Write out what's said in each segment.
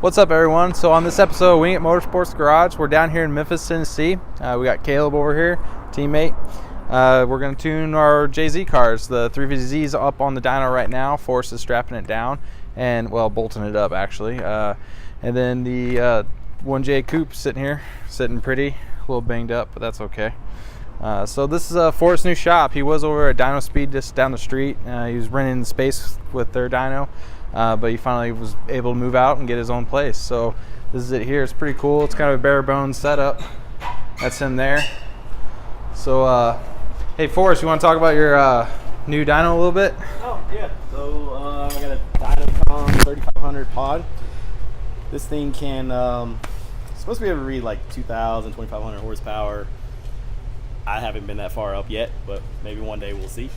What's up, everyone? So on this episode of Wing It Motorsports Garage, we're down here in Memphis, Tennessee. We got Caleb over here, teammate. We're going to tune our JZ cars. The 350Z is up on the dyno right now. Forrest is strapping it down and, well, bolting it up, actually. And then the 1J Coupe sitting here, sitting pretty, a little banged up, but that's okay. So this is Forrest's new shop. He was over at Dyno Speed just down the street. He was renting space with their dyno. But he finally was able to move out and get his own place. So this is it here. It's pretty cool. It's kind of a bare bones setup. That's him there. So, hey Forrest, you want to talk about your new dyno a little bit? Oh yeah. So I got a Dynacon 3500 pod. This thing can it's supposed to be able to read like 2,000, 2,500 horsepower. I haven't been that far up yet, but maybe one day we'll see.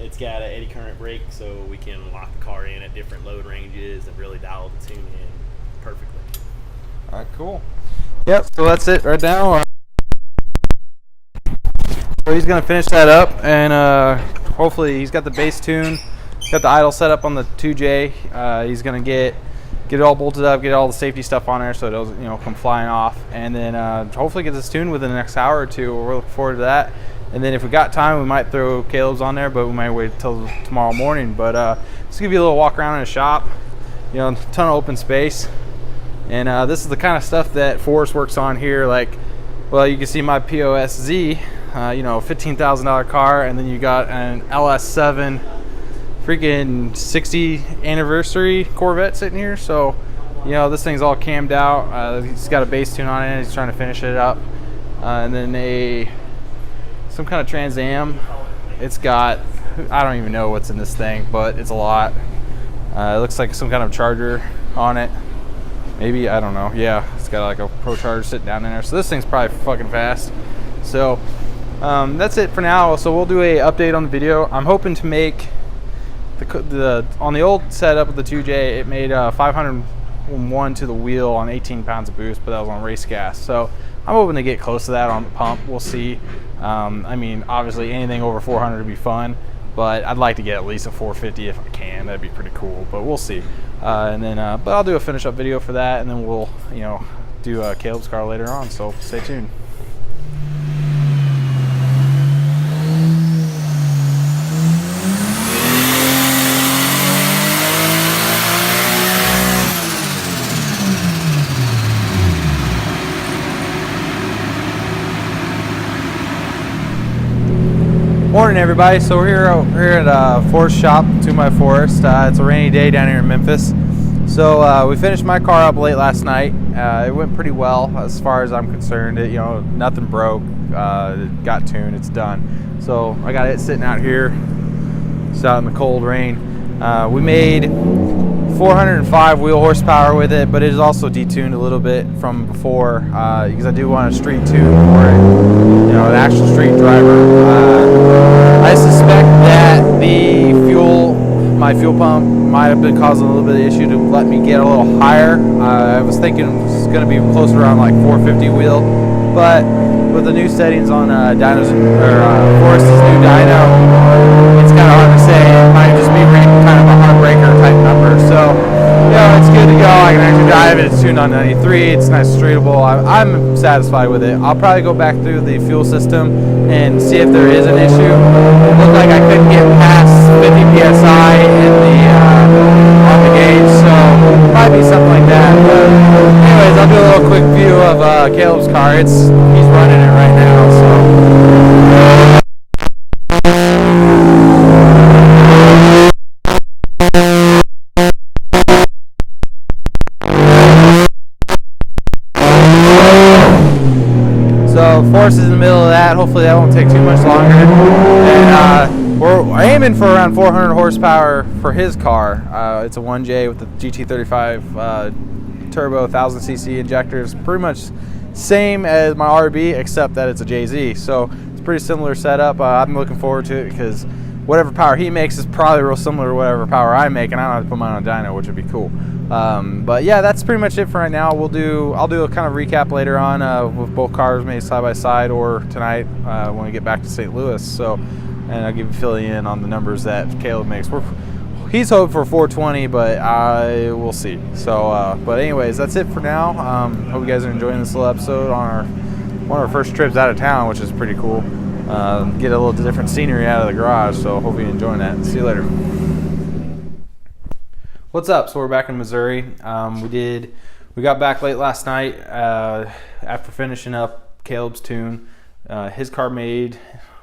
It's got an eddy current brake, so we can lock the car in at different load ranges and really dial the tune in perfectly. All right, cool. Yep, so that's it right now. So he's going to finish that up, and hopefully he's got the bass tune, got the idle set up on the 2J. He's going to get it all bolted up, get all the safety stuff on there so it doesn't come flying off, and then hopefully get this tuned within the next hour or two. We're looking forward to that. And then if we got time, we might throw Caleb's on there, but we might wait till tomorrow morning. But let's give you a little walk around in the shop. A ton of open space. And this is the kind of stuff that Forrest works on here. Like, well, you can see my POSZ, $15,000 car, and then you got an LS7 freaking 60 anniversary Corvette sitting here. So, this thing's all cammed out. He's got a bass tune on it. He's trying to finish it up. And then some kind of Trans Am. It's got, I don't even know what's in this thing, but it's a lot. It looks like some kind of charger on it. Maybe, I don't know. Yeah, it's got like a Pro Charger sitting down in there. So this thing's probably fucking fast. So that's it for now. So we'll do a update on the video. I'm hoping to make on the old setup of the 2J, it made 501 to the wheel on 18 pounds of boost, but that was on race gas. So I'm hoping to get close to that on the pump. We'll see. I mean, obviously anything over 400 would be fun, but I'd like to get at least a 450 if I can. That'd be pretty cool, but we'll see. But I'll do a finish up video for that, and then we'll, do Caleb's car later on. So stay tuned. Morning, everybody. So we're here at Forrest shop, Tune by Forrest. It's a rainy day down here in Memphis. So we finished my car up late last night. It went pretty well as far as I'm concerned. Nothing broke. It got tuned. It's done. So I got it sitting out here. It's out in the cold rain. We made 405 wheel horsepower with it, but it is also detuned a little bit from before because I do want a street tune for it, an actual street driver. I suspect that my fuel pump might have been causing a little bit of issue to let me get a little higher. I was thinking it was going to be closer around like 450 wheel, but with the new settings on Forrest's new dyno, it's kind of hard to say. It might just be kind of a heartbreaker type number. So, it's good to go. I can actually drive it. It's tuned on 93. It's nice and streetable. I'm satisfied with it. I'll probably go back through the fuel system and see if there is an issue. It looked like I couldn't get past 50 psi in on the gauge, so it might be something like that. But anyways, I'll do a little quick view of Caleb's car. He's running it right now, so. So Forrest is in the middle of that. Hopefully that won't take too much longer. And we're aiming for around 400 horsepower for his car. It's a 1J with the GT35 turbo 1000cc injectors. Pretty much same as my RB, except that it's a JZ. So it's a pretty similar setup. I'm looking forward to it because whatever power he makes is probably real similar to whatever power I make, and I don't have to put mine on dyno, which would be cool. But yeah, that's pretty much it for right now. I'll do a kind of recap later on with both cars maybe side by side, or tonight when we get back to St. Louis. So, and I'll fill you in on the numbers that Caleb makes. he's hoping for 420, but I will see. So, but anyways, that's it for now. Hope you guys are enjoying this little episode on one of our first trips out of town, which is pretty cool. Get a little different scenery out of the garage. So hope you're enjoying that. See you later. What's up? So we're back in Missouri. We got back late last night after finishing up Caleb's tune. His car made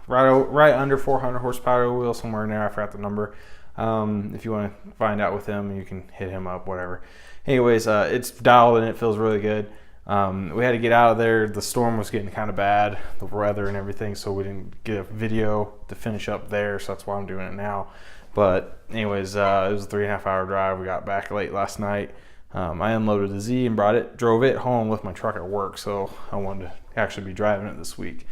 right under 400 horsepower wheel, somewhere in there. I forgot the number. If you want to find out with him, you can hit him up, whatever. Anyways, it's dialed and it feels really good. We had to get out of there. The storm was getting kind of bad, the weather and everything, so we didn't get a video to finish up there, so that's why I'm doing it now. But anyways, it was a 3.5 hour drive. We got back late last night. I unloaded the Z and drove it home with my truck at work, so I wanted to actually be driving it this week.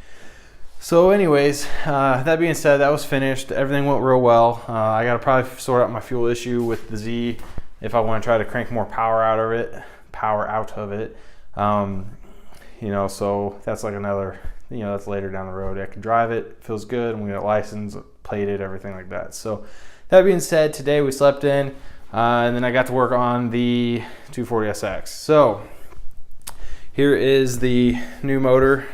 So anyways, that being said, that was finished. Everything went real well. I got to probably sort out my fuel issue with the Z if I want to try to crank more power out of it. So that's like another, that's later down the road. I can drive it, feels good, and we got a license, plated, everything like that. So that being said, today we slept in, and then I got to work on the 240SX. So here is the new motor.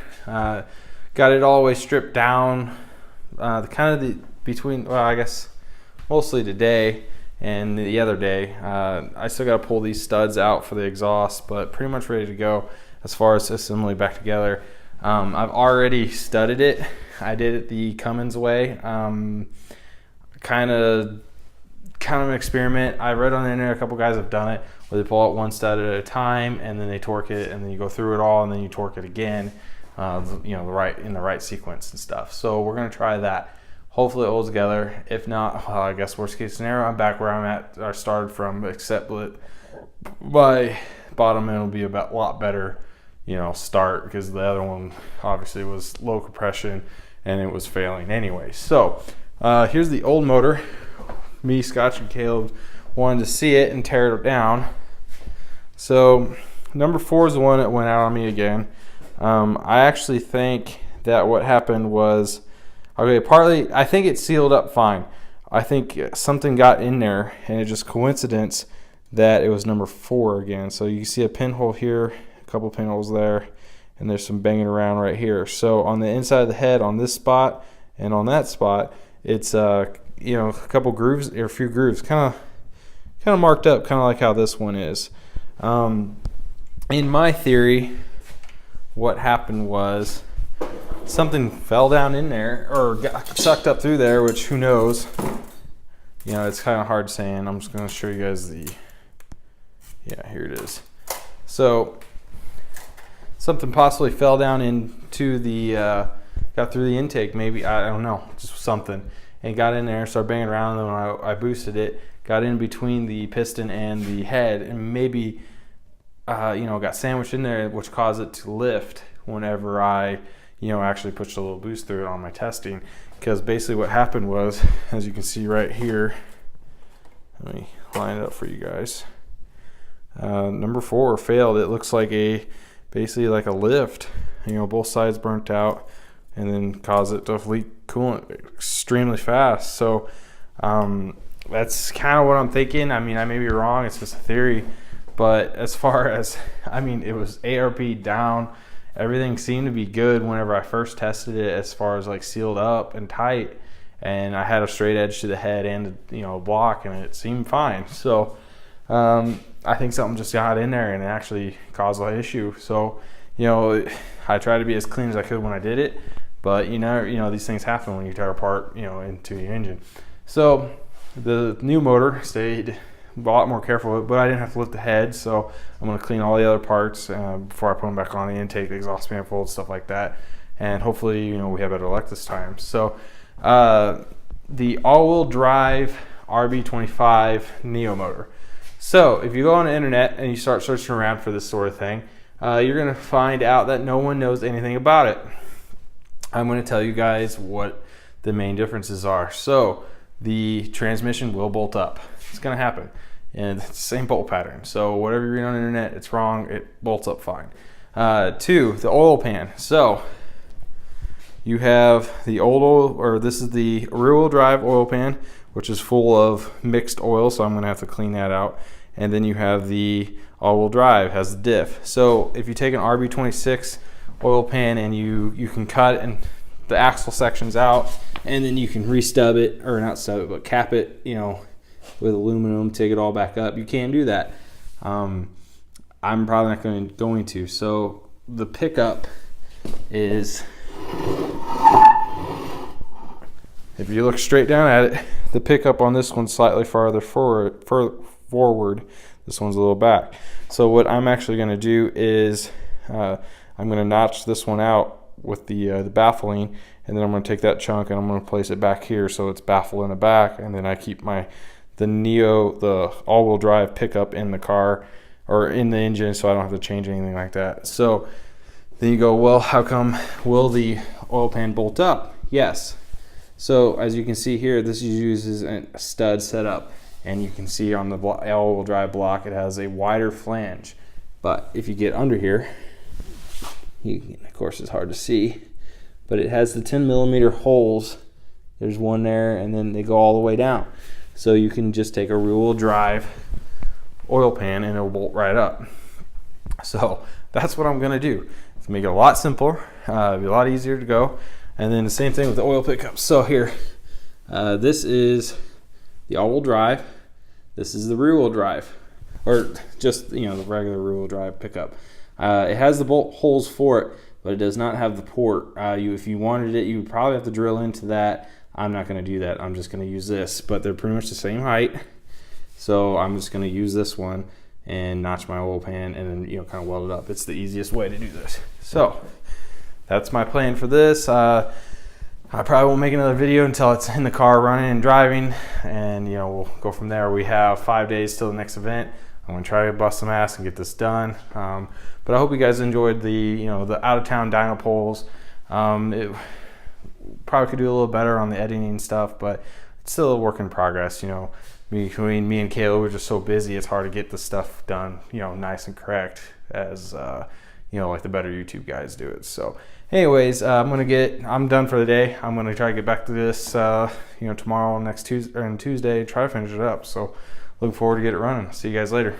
Got it all the way stripped down. I guess mostly today and the other day. I still got to pull these studs out for the exhaust, but pretty much ready to go as far as assembly back together. I've already studded it. I did it the Cummins way. Kind of an experiment. I read on the internet a couple guys have done it where they pull out one stud at a time and then they torque it, and then you go through it all and then you torque it again, in the right sequence and stuff. So we're gonna try that. Hopefully it holds together. If not, I guess worst case scenario, I'm back where I'm at. I started from, except by bottom end will be a lot better, start, because the other one obviously was low compression and it was failing anyway. So here's the old motor. Me, Scotch, and Caleb wanted to see it and tear it down. So number 4 is the one that went out on me again. I actually think that what happened was, partly I think it sealed up fine. I think something got in there, and it's just coincidence that it was number 4 again. So you can see a pinhole here, a couple pinholes there, and there's some banging around right here. So on the inside of the head, on this spot and on that spot, it's a couple grooves, or a few grooves, kind of marked up, kind of like how this one is. In my theory, what happened was something fell down in there or got sucked up through there, which who knows. It's kind of hard saying. I'm just going to show you guys here it is. So something possibly fell down into got through the intake, maybe, I don't know, just something, and got in there, started banging around, and when I boosted it, got in between the piston and the head, and maybe got sandwiched in there, which caused it to lift whenever I actually pushed a little boost through it on my testing. Because basically what happened was, as you can see right here, let me line it up for you guys. Number 4 failed. It looks like basically like a lift. Both sides burnt out, and then caused it to leak coolant extremely fast. So that's kind of what I'm thinking. I mean, I may be wrong. It's just a theory. But as far as, it was ARP down. Everything seemed to be good whenever I first tested it, as far as like sealed up and tight. And I had a straight edge to the head and a block, and it seemed fine. So I think something just got in there and it actually caused an issue. So I tried to be as clean as I could when I did it, but these things happen when you tear apart into the engine. So the new motor stayed a lot more careful with it, but I didn't have to lift the head, so I'm going to clean all the other parts before I put them back on the intake, the exhaust manifold, stuff like that, and hopefully we have better luck this time. So the all-wheel drive RB25 Neo motor. So if you go on the internet and you start searching around for this sort of thing, you're going to find out that no one knows anything about it. I'm going to tell you guys what the main differences are. So the transmission will bolt up. It's going to happen. And it's the same bolt pattern. So whatever you read on the internet, it's wrong. It bolts up fine. 2, the oil pan. So you have the old oil, or this is the rear wheel drive oil pan, which is full of mixed oil, so I'm going to have to clean that out. And then you have the all-wheel drive, has the diff. So if you take an RB26 oil pan and you can cut and the axle sections out, and then you can re-stub it, or not stub it, but cap it, you know, with aluminum, take it all back up. You can do that. I'm probably not going to. So the pickup is, if you look straight down at it, the pickup on this one's slightly farther forward. This one's a little back. So what I'm actually going to do is I'm going to notch this one out with the baffling, and then I'm going to take that chunk and I'm going to place it back here so it's baffled in the back, and then I keep the all-wheel drive pickup in the car or in the engine, so I don't have to change anything like that. So then you go, well, how come will the oil pan bolt up? Yes. So as you can see here, this uses a stud setup, and you can see on the all-wheel drive block it has a wider flange. But if you get under here, of course it's hard to see, but it has the 10mm holes. There's one there, and then they go all the way down. So you can just take a rear-wheel drive oil pan and it'll bolt right up. So that's what I'm gonna do to make it a lot simpler, be a lot easier to go. And then the same thing with the oil pickup. So here, this is the all-wheel drive. This is the rear-wheel drive, or just, you know, the regular rear-wheel drive pickup. It has the bolt holes for it, but it does not have the port. If you wanted it, you would probably have to drill into that. I'm not going to do that. I'm just going to use this, but they're pretty much the same height. So I'm just going to use this one and notch my oil pan and then, you know, kind of weld it up. It's the easiest way to do this. So that's my plan for this. I probably won't make another video until it's in the car running and driving, and, you know, we'll go from there. We have 5 days till the next event. I'm gonna try to bust some ass and get this done. But I hope you guys enjoyed the out of town dyno polls. It probably could do a little better on the editing stuff, but it's still a work in progress. You know, between me and Kayla, we're just so busy. It's hard to get the stuff done, you know, nice and correct as you know, like the better YouTube guys do it. So anyways, I'm done for the day. I'm gonna try to get back to this you know, tomorrow, next Tuesday, and Tuesday, try to finish it up. So looking forward to get it running. See you guys later.